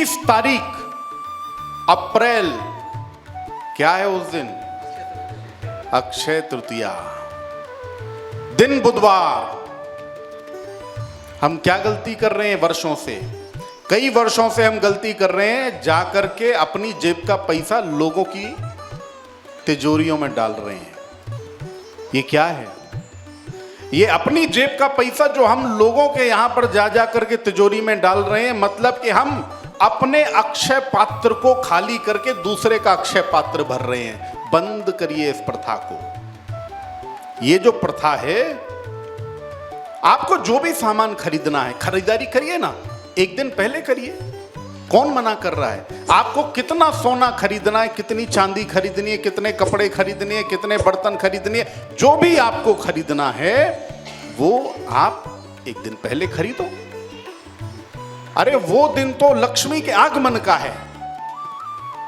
30 तारीख अप्रैल, क्या है उस दिन? अक्षय तृतीया, दिन बुधवार। हम क्या गलती कर रहे हैं वर्षों से? कई वर्षों से हम गलती कर रहे हैं, जाकर के अपनी जेब का पैसा लोगों की तिजोरियों में डाल रहे हैं। ये क्या है? ये अपनी जेब का पैसा जो हम लोगों के यहां पर जा जा करके तिजोरी में डाल रहे हैं, मतलब कि हम अपने अक्षय पात्र को खाली करके दूसरे का अक्षय पात्र भर रहे हैं। बंद करिए इस प्रथा को। ये जो प्रथा है, आपको जो भी सामान खरीदना है, खरीदारी करिए ना, एक दिन पहले करिए। कौन मना कर रहा है? आपको कितना सोना खरीदना है, कितनी चांदी खरीदनी है, कितने कपड़े खरीदने हैं, कितने बर्तन खरीदने हैं, जो भी आपको खरीदना है वो आप एक दिन पहले खरीदो। अरे वो दिन तो लक्ष्मी के आगमन का है,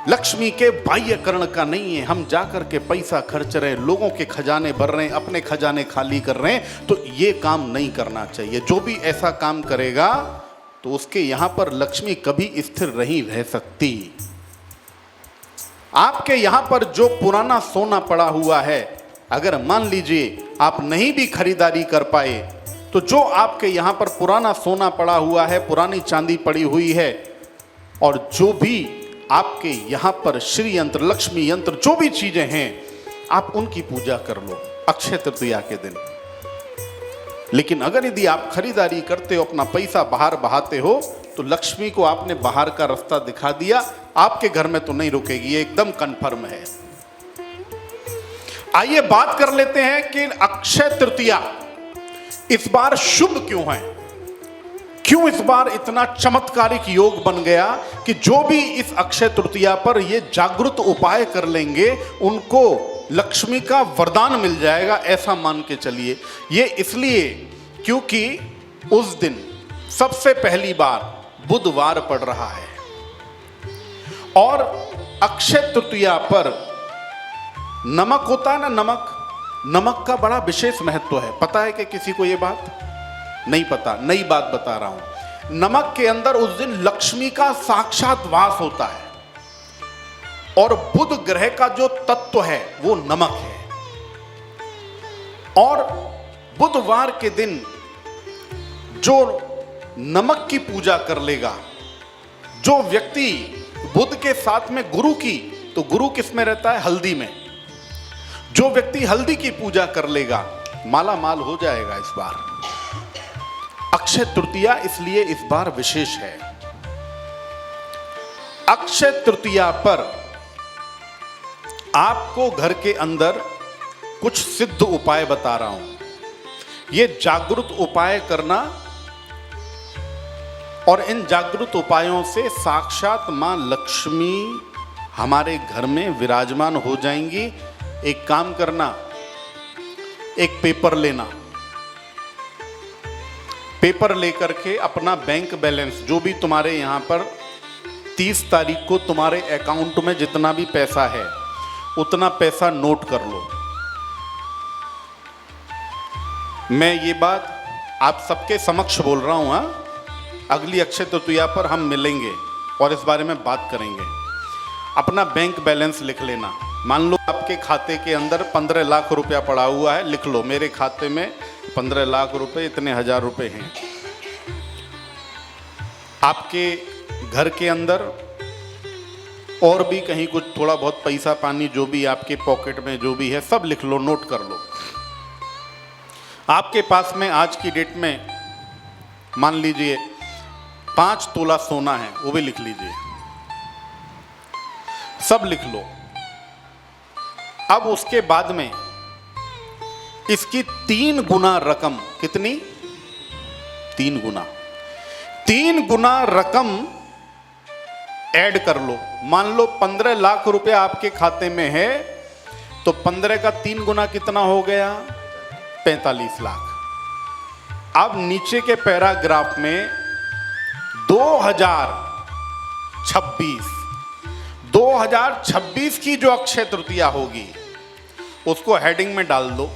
लक्ष्मी के बाह्यकरण का नहीं है। हम जाकर के पैसा खर्च रहे हैं, लोगों के खजाने भर रहे हैं, अपने खजाने खाली कर रहे हैं, तो ये काम नहीं करना चाहिए। जो भी ऐसा काम करेगा तो उसके यहां पर लक्ष्मी कभी स्थिर नहीं रह सकती। आपके यहां पर जो पुराना सोना पड़ा हुआ है, अगर मान लीजिए आप नहीं भी खरीदारी कर पाए, तो जो आपके यहां पर पुराना सोना पड़ा हुआ है, पुरानी चांदी पड़ी हुई है, और जो भी आपके यहां पर श्री यंत्र, लक्ष्मी यंत्र, जो भी चीजें हैं, आप उनकी पूजा कर लो अक्षय तृतीया के दिन। लेकिन अगर यदि आप खरीदारी करते हो, अपना पैसा बाहर बहाते हो, तो लक्ष्मी को आपने बाहर का रास्ता दिखा दिया, आपके घर में तो नहीं रुकेगी, ये एकदम कन्फर्म है। आइए बात कर लेते हैं कि अक्षय तृतीया इस बार शुभ क्यों है, क्यों इस बार इतना चमत्कारिक योग बन गया कि जो भी इस अक्षय तृतीया पर ये जागृत उपाय कर लेंगे उनको लक्ष्मी का वरदान मिल जाएगा, ऐसा मान के चलिए। ये इसलिए क्योंकि उस दिन सबसे पहली बार बुधवार पड़ रहा है, और अक्षय तृतीया पर नमक होता है ना, नमक का बड़ा विशेष महत्व है। पता है कि किसी को ये बात नहीं पता? नई बात बता रहा हूं। नमक के अंदर उस दिन लक्ष्मी का साक्षात वास होता है, और बुध ग्रह का जो तत्व है वो नमक है। और बुधवार के दिन जो नमक की पूजा कर लेगा, जो व्यक्ति बुध के साथ में गुरु की, तो गुरु किस में रहता है? हल्दी में। जो व्यक्ति हल्दी की पूजा कर लेगा माला माल हो जाएगा। इस बार अक्षय तृतीया इसलिए इस बार विशेष है। अक्षय तृतीया पर आपको घर के अंदर कुछ सिद्ध उपाय बता रहा हूं। ये जागृत उपाय करना, और इन जागृत उपायों से साक्षात मां लक्ष्मी हमारे घर में विराजमान हो जाएंगी। एक काम करना, एक पेपर लेना, पेपर लेकर के अपना बैंक बैलेंस, जो भी तुम्हारे यहां पर 30 तारीख को तुम्हारे अकाउंट में जितना भी पैसा है उतना पैसा नोट कर लो। मैं ये बात आप सबके समक्ष बोल रहा हूं। अगली अक्षय तृतीया पर हम मिलेंगे और इस बारे में बात करेंगे। अपना बैंक बैलेंस लिख लेना। मान लो आपके खाते के अंदर 15 लाख रुपया पड़ा हुआ है, लिख लो मेरे खाते में 15 लाख रुपए, इतने हजार रुपए हैं। आपके घर के अंदर और भी कहीं कुछ थोड़ा बहुत पैसा पानी, जो भी आपके पॉकेट में जो भी है, सब लिख लो, नोट कर लो। आपके पास में आज की डेट में मान लीजिए 5 तोला सोना है, वो भी लिख लीजिए, सब लिख लो। अब उसके बाद में इसकी 3 गुना रकम, कितनी? 3 गुना, 3 गुना रकम ऐड कर लो। मान लो 15 लाख रुपया आपके खाते में है, तो 15 का 3 गुना कितना हो गया? 45 लाख। अब नीचे के पैराग्राफ में 2026 की जो अक्षय तृतीया होगी उसको हेडिंग में डाल दो,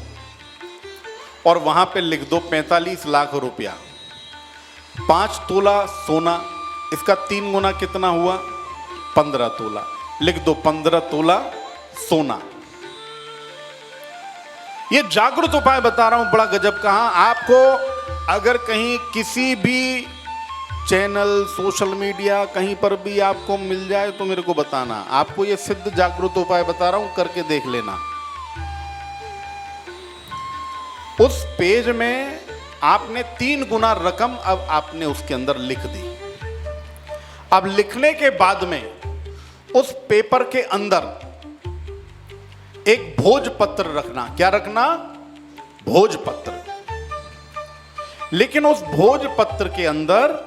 और वहां पे लिख दो 45 लाख रुपया, 5 तोला सोना, इसका 3 गुना कितना हुआ? 15 तोला। लिख दो 15 तोला सोना। ये जागृत उपाय बता रहा हूं, बड़ा गजब कहा। आपको अगर कहीं किसी भी चैनल, सोशल मीडिया, कहीं पर भी आपको मिल जाए तो मेरे को बताना। आपको ये सिद्ध जागृत उपाय बता रहा हूं, करके देख लेना। उस पेज में आपने 3 गुना रकम अब आपने उसके अंदर लिख दी। अब लिखने के बाद में उस पेपर के अंदर एक भोजपत्र रखना। क्या रखना? भोजपत्र। लेकिन उस भोजपत्र के अंदर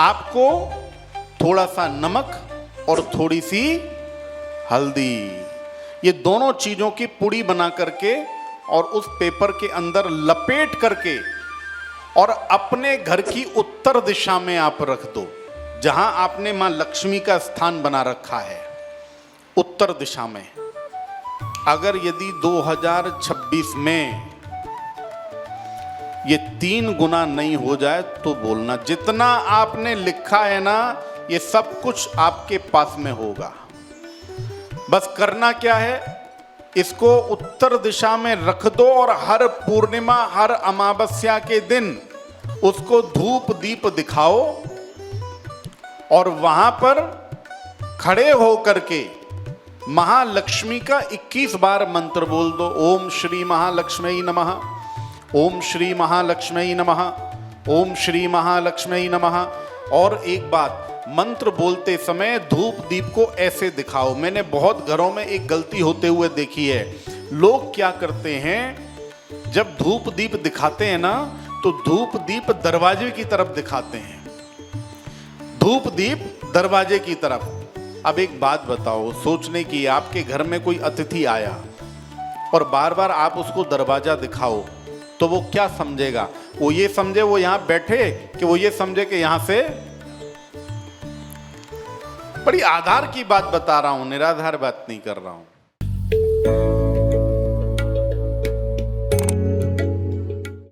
आपको थोड़ा सा नमक और थोड़ी सी हल्दी, ये दोनों चीजों की पुड़ी बना करके और उस पेपर के अंदर लपेट करके और अपने घर की उत्तर दिशा में आप रख दो, जहां आपने मां लक्ष्मी का स्थान बना रखा है, उत्तर दिशा में। अगर यदि 2026 में ये 3 गुना नहीं हो जाए तो बोलना। जितना आपने लिखा है ना, ये सब कुछ आपके पास में होगा। बस करना क्या है, इसको उत्तर दिशा में रख दो और हर पूर्णिमा, हर अमावस्या के दिन उसको धूप दीप दिखाओ और वहां पर खड़े होकर के महालक्ष्मी का 21 बार मंत्र बोल दो। ओम श्री महालक्ष्मी नमः, ओम श्री महालक्ष्मी नमः, ओम श्री महालक्ष्मी नमः। और एक बात, मंत्र बोलते समय धूप दीप को ऐसे दिखाओ। मैंने बहुत घरों में एक गलती होते हुए देखी है। लोग क्या करते हैं, जब धूप दीप दिखाते हैं ना, तो धूप दीप दरवाजे की तरफ दिखाते हैं, धूप दीप दरवाजे की तरफ। अब एक बात बताओ, सोचने की, आपके घर में कोई अतिथि आया और बार बार आप उसको दरवाजा दिखाओ तो वो क्या समझेगा? वो ये समझे वो यहां बैठे, कि वो ये समझे कि यहां से। बड़ी आधार की बात बता रहा हूं, निराधार बात नहीं कर रहा हूं।